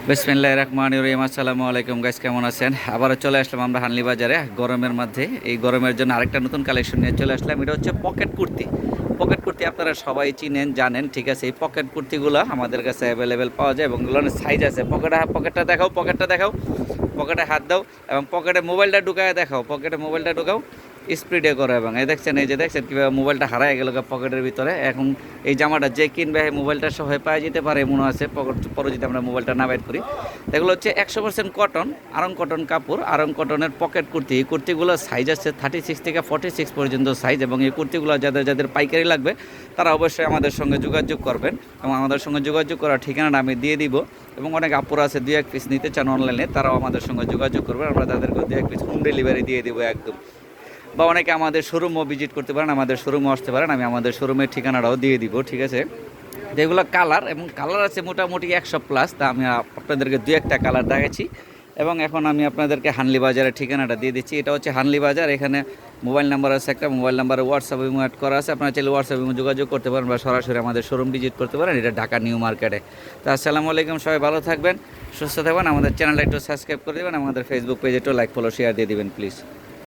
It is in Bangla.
বিসমিল্লাহির রহমানির রহিম। আসসালামু আলাইকুম গাইস, কেমন আছেন? আবারও চলে আসলাম আমরা হানলি বাজারে গরমের মধ্যে। এই গরমের জন্য আরেকটা নতুন কালেকশন নিয়ে চলে আসলাম। এটা হচ্ছে পকেট কুর্তি। পকেট কুর্তি আপনারা সবাই চিনেন, জানেন, ঠিক আছে? এই পকেট কুর্তিগুলো আমাদের কাছে অ্যাভেলেবেল পাওয়া যায় এবং এগুলোর সাইজ আছে। পকেটটা দেখাও, পকেটটা দেখাও, পকেটে হাত দাও এবং পকেটে মোবাইলটা ঢুকায় দেখাও, পকেটে মোবাইলটা ঢুকাও, স্পিডে করো। এবং এই দেখছেন, এই যে দেখছেন কীভাবে মোবাইলটা হারায় গেল পকেটের ভিতরে। এখন এই জামাটা যে কিনবে মোবাইলটা সহ পাওয়া যেতে পারে মনে আছে পকেট পরে যদি আমরা মোবাইলটা না বাইর করি। এগুলো হচ্ছে 100% কটন, আরং কটন কাপড়, আরং কটনের পকেট কুর্তি। এই কুর্তিগুলোর সাইজ আছে 36 থেকে 46 পর্যন্ত সাইজ। এবং এই কুর্তিগুলো যাদের যাদের পাইকারি লাগবে তারা অবশ্যই আমাদের সঙ্গে যোগাযোগ করবেন এবং আমাদের সঙ্গে যোগাযোগ করার ঠিকানাটা আমি দিয়ে দিব। এবং অনেক আপুরা আছে 2-1 পিস নিতে চান অনলাইনে, তারাও আমাদের সঙ্গে যোগাযোগ করবেন, আমরা তাদেরকে 2-1 পিস হোম ডেলিভারি দিয়ে দেবো একদম। বা অনেকে আমাদের শোরুমও ভিজিট করতে পারেন, আমাদের শোরুমও আসতে পারেন, আমি আমাদের শোরুমের ঠিকানাটাও দিয়ে দিব, ঠিক আছে? যেগুলো কালার এবং কালার আছে মোটামুটি 100+, তা আমি আপনাদেরকে 2-1টা কালার দেখাচ্ছি। এবং এখন আমি আপনাদেরকে হানলি বাজারের ঠিকানাটা দিয়ে দিচ্ছি। এটা হচ্ছে হানলি বাজার। এখানে মোবাইল নাম্বার আছে, একটা মোবাইল নাম্বারে হোয়াটসঅ্যাপ ইমো অ্যাড করা আছে। আপনারা চাইলে হোয়াটসঅ্যাপ ইমো যোগাযোগ করতে পারেন বা সরাসরি আমাদের শোরুম ভিজিট করতে পারেন। এটা ঢাকা নিউ মার্কেটে। তো আসসালামু আলাইকুম, সবাই ভালো থাকবেন, সুস্থ থাকবেন। আমাদের চ্যানেলটা একটু সাবস্ক্রাইব করে দেবেন, আমাদের ফেসবুক পেজে একটু লাইক ফলো শেয়ার দিয়ে দেবেন প্লিজ।